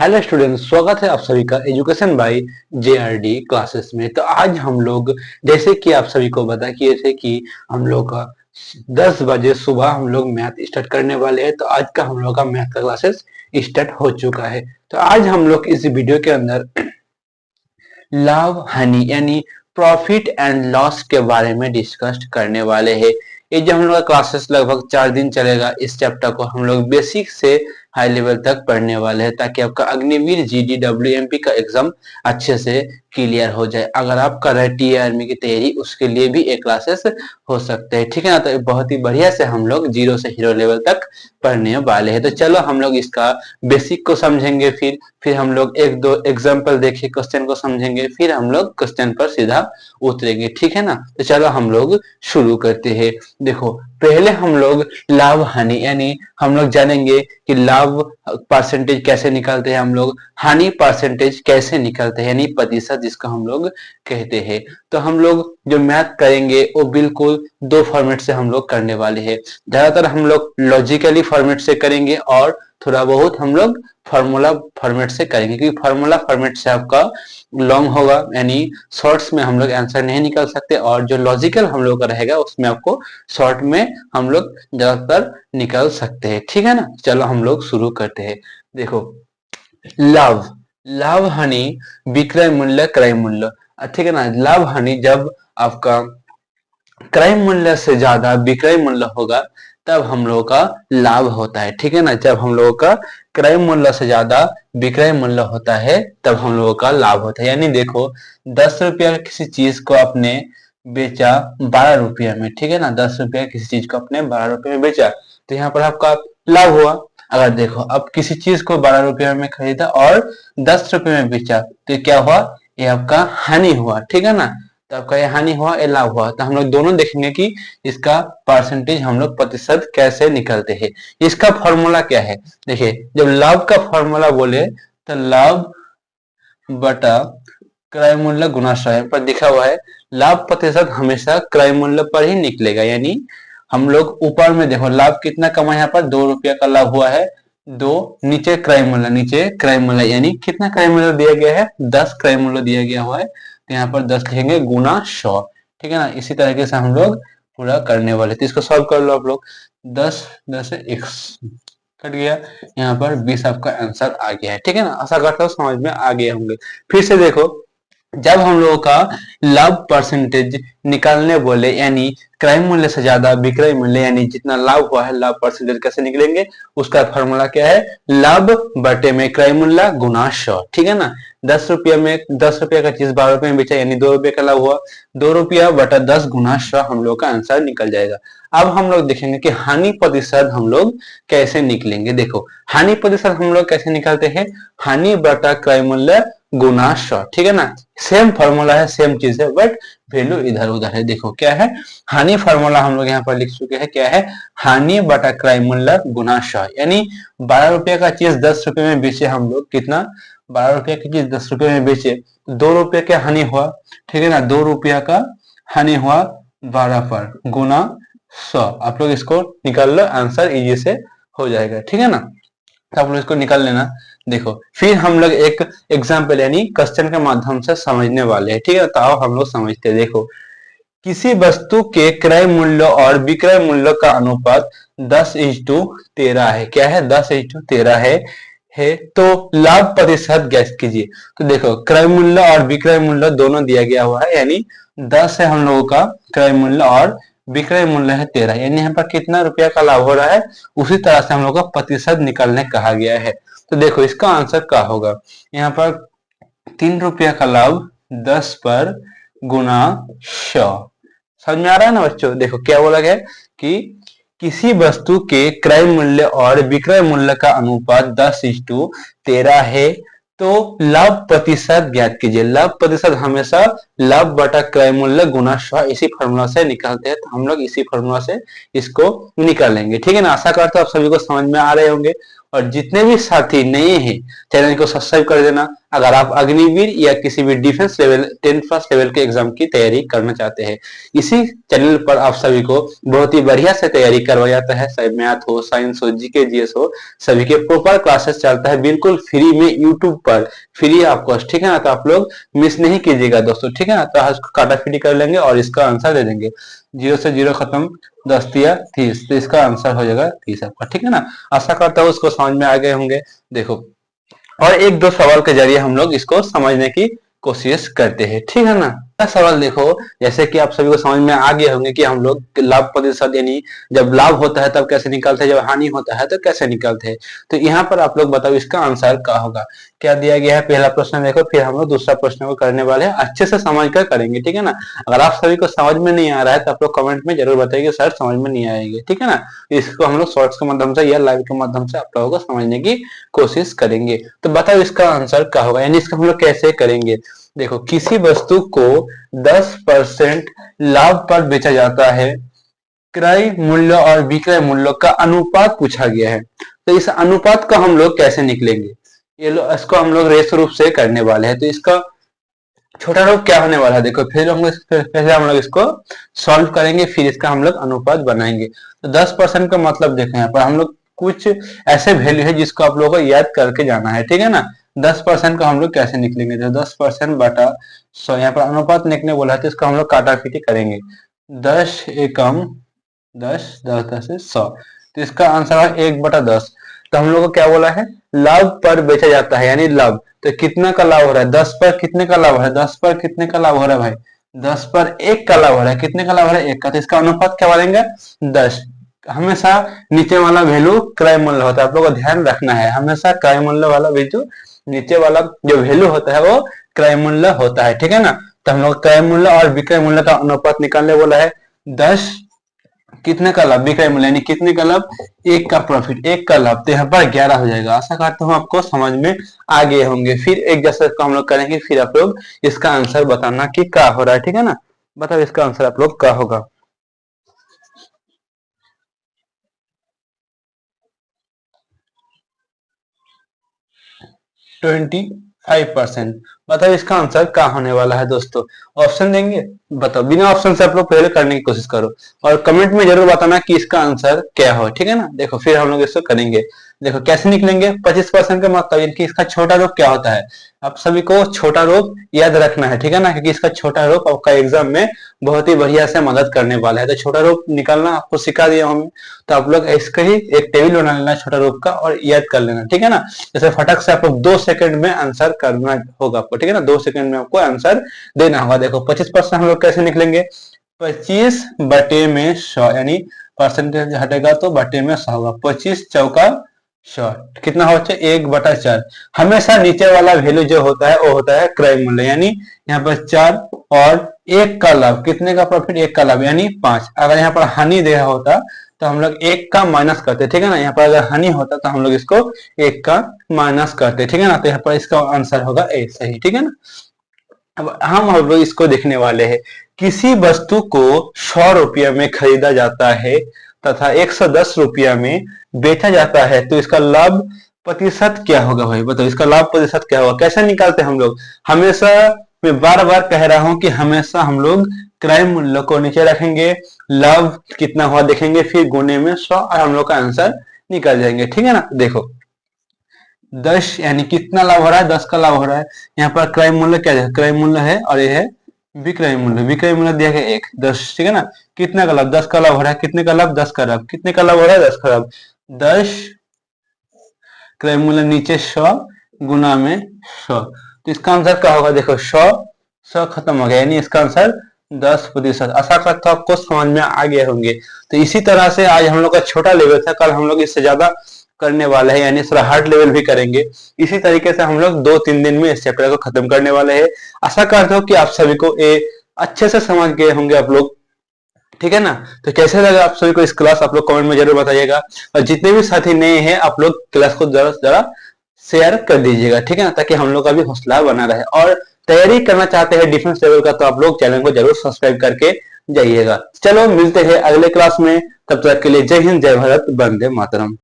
Hello students, स्वागत है आप सभी का एजुकेशन बाय जेआरडी क्लासेस में। तो आज हम लोग, जैसे कि आप सभी को बता किए थे कि हम लोग का 10 बजे सुबह हम लोग मैथ स्टार्ट करने वाले हैं। तो आज का हम लोग का मैथ का क्लासेस स्टार्ट हो चुका है। तो आज हम लोग इस वीडियो के अंदर लाभ हानि यानी प्रॉफिट एंड लॉस के बारे में डिस्कस करने वाले हैं। ये जो हम लोग का क्लासेस लगभग 4 दिन चलेगा, इस चैप्टर को हम लोग बेसिक से हाई लेवल तक पढ़ने वाले हैं, ताकि आपका अग्निवीर जीडी डब्ल्यूएमपी का एग्जाम अच्छे से क्लियर हो जाए। अगर आप कर रहे टी आर्मी की तैयारी, उसके लिए भी एक क्लासेस हो सकते हैं, ठीक है ना। तो बहुत ही बढ़िया से हम लोग जीरो से हीरो लेवल तक पढ़ने वाले हैं। तो चलो हम लोग इसका बेसिक को समझेंगे, फिर हम लोग एक दो एग्जाम्पल देखे क्वेश्चन को समझेंगे, फिर हम लोग क्वेश्चन पर सीधा उतरेंगे, ठीक है ना। तो चलो हम लोग शुरू करते हैं। देखो, पहले हम लोग लाभ हानि यानी हम लोग जानेंगे कि लाभ परसेंटेज कैसे निकालते हैं हम लोग, हानि परसेंटेज कैसे निकालते हैं यानी प्रतिशत जिसको हम लोग कहते हैं। तो हम लोग जो मैथ करेंगे वो बिल्कुल दो फॉर्मेट से हम लोग करने वाले हैं। ज्यादातर हम लोग लॉजिकली फॉर्मेट से करेंगे और थोड़ा बहुत हम लोग फॉर्मूला फॉर्मेट से करेंगे, क्योंकि फॉर्मूला फॉर्मेट से आपका लॉन्ग होगा, यानी शॉर्ट्स में हम लोग आंसर नहीं निकाल सकते, और जो लॉजिकल हम लोग का रहेगा उसमें आपको शॉर्ट में हम लोग ज्यादातर निकाल सकते हैं, ठीक है ना। चलो हम लोग शुरू करते हैं। देखो, लाभ लाभ हानि विक्रय मूल्य क्रय मूल्य, ठीक है ना। लाभ हानि जब आपका क्रय मूल्य से ज्यादा विक्रय मूल्य होगा तब हम लोगों का लाभ होता है, ठीक है ना। जब हम लोगों का क्रय मूल्य से ज्यादा विक्रय मूल्य होता है तब हम लोगों का लाभ होता है। यानी देखो, 10 रुपया किसी चीज को आपने बेचा 12 रुपया में, ठीक है ना। 10 रुपया किसी चीज को आपने 12 रुपये में बेचा, तो यहाँ पर आपका लाभ हुआ। अगर देखो, अब किसी चीज को 12 रुपया में खरीदा और 10 रुपये में बेचा, तो क्या हुआ, ये आपका हानि हुआ, ठीक है ना। तो आपका ये हानि हुआ, ये लाभ हुआ। तो हम लोग दोनों देखेंगे कि इसका परसेंटेज हम लोग प्रतिशत कैसे निकलते हैं। इसका फॉर्मूला क्या है, देखिए, जब लाभ का फॉर्मूला बोले तो लाभ बटा क्रय मूल्य गुना सौ पर दिखा हुआ है। लाभ प्रतिशत हमेशा क्रय मूल्य पर ही निकलेगा, यानी हम लोग ऊपर में देखो लाभ कितना कमा, यहाँ पर 2 रुपया का लाभ हुआ है, 2, नीचे क्रय मूल्य यानी कितना क्रय मूल्य दिया गया है, 10 क्रय मूल्य दिया गया हुआ है। तो यहाँ पर 10 लिखेंगे गुना 100, ठीक है ना। इसी तरीके से हम लोग पूरा करने वाले। तो इसको सॉल्व कर लो आप लोग। 10 10 से 1 कट गया, यहाँ पर 20 आपका आंसर आ गया है, ठीक है ना। आशा करता हूँ समझ में आ गए होंगे। फिर से देखो, जब हम लोगों का लाभ परसेंटेज निकालने बोले, यानी क्रय मूल्य से ज्यादा विक्रय मूल्य, यानी जितना लाभ हुआ है लाभ परसेंटेज कैसे निकलेंगे, उसका फॉर्मूला क्या है, लाभ बटे में क्रय मूल्य गुना 100, ठीक है ना। 10 रुपया में 10 रुपया का चीज 12 रुपये में बेचा, यानी 2 रुपये का लाभ हुआ, 2 रुपया बटा 10 गुना 100 हम लोग का आंसर निकल जाएगा। अब हम लोग देखेंगे कि हानि प्रतिशत हम लोग कैसे निकलेंगे। देखो, हानि प्रतिशत हम लोग कैसे निकालते हैं, हानि बटा क्रय मूल्य गुना 100, ठीक है ना। सेम फॉर्मूला है, सेम चीज है, बट वैल्यू इधर उधर है। देखो क्या है, हानि फॉर्मूला हम लोग यहाँ पर लिख चुके हैं, क्या है, हानि बटा क्रय मूल्य गुना 100, यानी 12 रुपये का चीज 10 रुपये में बेचे हम लोग, कितना, 12 रुपये की चीज 10 रुपये में बेचे, 2 रुपये का हानि हुआ, ठीक है ना। 2 रुपया का हानि हुआ 12 पर गुना 100। आप लोग इसको निकाल लो, आंसर इजी से हो जाएगा, ठीक है ना। तो आप लोग इसको निकाल लेना। देखो, फिर हम लोग एक एग्जाम्पल यानी क्वेश्चन के माध्यम से समझने वाले हैं, ठीक है। तो आओ हम लोग समझते हैं। देखो, किसी वस्तु के क्रय मूल्य और विक्रय मूल्य का अनुपात 10:13 है। क्या है, 10:13 है। तो लाभ प्रतिशत ज्ञात कीजिए। तो देखो, क्रय मूल्य और विक्रय मूल्य दोनों दिया गया हुआ है, यानी 10 है हम लोगों का क्रय मूल्य और विक्रय मूल्य है 13, यानी यहाँ पर कितना रुपया का लाभ हो रहा है, उसी तरह से हम लोग का प्रतिशत निकालने कहा गया है। तो देखो इसका आंसर क्या होगा, यहाँ पर 3 रुपया का लाभ 10 पर गुना 100। समझ में आ रहा है ना बच्चों। देखो क्या बोला गया कि किसी वस्तु के क्रय मूल्य और विक्रय मूल्य का अनुपात 10:13 है, तो लाभ प्रतिशत ज्ञात कीजिए। लाभ प्रतिशत हमेशा लाभ बटा क्रय मूल्य गुना 100 इसी फॉर्मूला से निकालते हैं। तो हम लोग इसी फॉर्मूला से इसको निकालेंगे, ठीक है ना। आशा करता हूँ आप सभी को समझ में आ रहे होंगे। और जितने भी साथी नए हैं, चैनल को सब्सक्राइब कर देना। अगर आप अग्निवीर या किसी भी डिफेंस लेवल 10+ लेवल के एग्जाम की तैयारी करना चाहते हैं। इसी चैनल पर आप सभी को बहुत ही बढ़िया से तैयारी करवाया जाता है, चाहे मैथ हो, साइंस हो, जीके जीएस हो, सभी के प्रॉपर क्लासेस चलता है बिल्कुल फ्री में यूट्यूब पर, फ्री ऑफ कॉस्ट, ठीक है ना। तो आप लोग मिस नहीं कीजिएगा दोस्तों, ठीक है ना। तो आज काटाफिटी कर लेंगे और इसका आंसर दे देंगे। 0 से 0 खत्म, 10 तिया 30, तो इसका आंसर हो जाएगा 30 आपका, ठीक है ना। आशा करता हूँ उसको समझ में आ गए होंगे। देखो, और एक दो सवाल के जरिए हम लोग इसको समझने की कोशिश करते हैं, ठीक है ना। पहला सवाल देखो, जैसे कि आप सभी को समझ में आ गए होंगे कि हम लोग लाभ प्रतिशत यानी जब लाभ होता है तब कैसे निकालते हैं, जब हानि होता है तो कैसे निकालते हैं। तो यहाँ पर आप लोग बताओ इसका आंसर क्या होगा। क्या दिया गया है, पहला प्रश्न देखो, फिर हम लोग दूसरा प्रश्न को करने वाले हैं, अच्छे से समझ कर करेंगे, ठीक है ना। अगर आप सभी को समझ में नहीं आ रहा है तो आप लोग कमेंट में जरूर बताइए सर समझ में नहीं आएगी, ठीक है ना। इसको हम लोग शॉर्ट्स के माध्यम से या लाइव के माध्यम से आप लोगों को समझने की कोशिश करेंगे। तो बताओ इसका आंसर क्या होगा, यानी इसका हम लोग कैसे करेंगे। देखो, किसी वस्तु को 10% लाभ पर बेचा जाता है, क्रय मूल्य और विक्रय मूल्य का अनुपात पूछा गया है। तो इस अनुपात का हम लोग कैसे निकलेंगे, ये इसको हम लोग रेस रूप से करने वाले हैं। तो इसका छोटा रूप क्या होने वाला है, देखो फिर पहले हम लोग इसको सॉल्व करेंगे, फिर इसका हम लोग अनुपात बनाएंगे। तो 10% का मतलब देखो, यहाँ पर हम लोग कुछ ऐसे वैल्यू है जिसको आप लोगों को याद करके जाना है, ठीक है ना। 10% का हम लोग कैसे निकलेंगे, तो 10% बटा 100, यहाँ पर अनुपात निकलने बोला है तो इसका हम लोग काटापीटी करेंगे। 10 एकम 10, 10 10 से 100, तो इसका आंसर है 1/10। तो हम लोग को क्या बोला है, लाभ पर बेचा जाता है, यानी लाभ। तो कितना का लाभ हो रहा है, 10 पर कितने का लाभ हो रहा है, 10 पर कितने का लाभ हो रहा है भाई, 10 पर 1 का लाभ हो रहा है, कितने का लाभ हो रहा है, 1 का। तो इसका अनुपात क्या बनेगा, 10। हमेशा नीचे वाला वैल्यू क्रय मूल्य होता है, आप लोगों को ध्यान रखना है, हमेशा क्रय मूल्य वाला वैल्यू, नीचे वाला जो वैल्यू होता है वो क्रय मूल्य होता है, ठीक है ना। तो हम लोग क्रय मूल्य और विक्रय मूल्य का अनुपात निकालने बोला है। 10 कितने का लाभ, विक्रय मूल्य यानी कितने का लाभ, 1 का प्रॉफिट, 1 का लाभ, तो यहाँ पर 11 हो जाएगा। आशा करता हूँ आपको समझ में आ गए होंगे। फिर एक जैसा हम लोग करेंगे, फिर आप लोग इसका आंसर बताना कि क्या हो रहा है, ठीक है ना। बताओ इसका आंसर आप लोग क्या होगा। 25%। बताओ इसका आंसर क्या होने वाला है दोस्तों, ऑप्शन देंगे, बताओ बिना ऑप्शन से आप लोग पहले करने की कोशिश करो और कमेंट में जरूर बताना कि इसका आंसर क्या हो, ठीक है ना। देखो फिर हम लोग इसको करेंगे। देखो कैसे निकलेंगे, 25% का मतलब इनकी इसका छोटा रूप क्या होता है, आप सभी को छोटा रूप याद रखना है, ठीक है ना, क्योंकि इसका छोटा रूप आपका एग्जाम में बहुत ही बढ़िया से मदद करने वाला है। तो छोटा रूप निकालना आपको सिखा दिया हमें, तो आप लोग इसका ही एक टेबल बना लेना छोटा रूप का और याद कर लेना, ठीक है ना। जैसे फटक से आप लोग 2 सेकंड में आंसर करना होगा आपको, ठीक है ना, 2 सेकंड में आपको आंसर देना होगा। देखो 25% हम लोग कैसे निकलेंगे, 25 बटे में 100, यानी परसेंटेज हटेगा तो बटे में 100 होगा, 25 चौका 100, कितना हो जाए 1/4। हमेशा नीचे वाला वैल्यू जो होता है वो होता है क्रय मूल्य, यानी यहाँ पर 4 और 1 का लाभ, कितने का प्रॉफिट, 1 का लाभ यानी 5। अगर यहाँ पर हानि दिया होता तो हम लोग 1 का माइनस करते, ठीक है ना। यहाँ पर अगर हानि होता तो हम लोग इसको 1 का माइनस करते, ठीक है ना। तो यहाँ पर इसका आंसर होगा ए, सही, ठीक है ना। अब हम लोग इसको देखने वाले हैं। किसी वस्तु को 100 रुपया में खरीदा जाता है तथा 110 रुपया में बेचा जाता है, तो इसका लाभ प्रतिशत क्या होगा भाई, बताओ इसका लाभ प्रतिशत क्या होगा। कैसे निकालते हैं हम लोग, हमेशा मैं बार बार कह रहा हूं कि हमेशा हम लोग क्रय मूल्य को नीचे रखेंगे, लाभ कितना हुआ देखेंगे, फिर गुने में 100 और हम लोग का आंसर निकल जाएंगे, ठीक है ना। देखो 10 यानी कितना लाभ हो रहा है, 10 का लाभ हो रहा है। यहाँ पर क्रय मूल्य क्या है, क्रय मूल्य है और ये है विक्रय मूल्य, विक्रय मूल्य दिया गया 1, 10, ठीक है ना। कितना का लाभ, 10 का लाभ हो रहा है, कितने का लाभ, 10 का लाभ, कितने का लाभ हो रहा है, 10 का लाभ। 10 क्रय मूल्य नीचे 100 गुना में 100, तो इसका आंसर क्या होगा, देखो 100 खत्म हो गया, यानी इसका आंसर 10%। आशा करता हूं आपको समझ में आ गए होंगे। तो इसी तरह से आज हम लोग का छोटा लेवल था, कल हम लोग इससे ज्यादा करने वाले हैं, यानी थोड़ा हार्ड लेवल भी करेंगे। इसी तरीके से हम लोग 2-3 दिन में इस चैप्टर को खत्म करने वाले हैं। आशा करता हूँ कि आप सभी को ये अच्छे से समझ गए होंगे आप लोग, ठीक है ना। तो कैसे लगा आप सभी को इस क्लास, आप लोग कमेंट में जरूर बताइएगा। और जितने भी साथी नए हैं आप लोग क्लास को जरा जरा शेयर कर दीजिएगा, ठीक है ना, ताकि हम लोग का भी हौसला बना रहे। और तैयारी करना चाहते हैं डिफेंस लेवल का तो आप लोग चैनल को जरूर सब्सक्राइब करके जाइएगा। चलो मिलते हैं अगले क्लास में, तब तक के लिए जय हिंद, जय भारत, वंदे मातरम।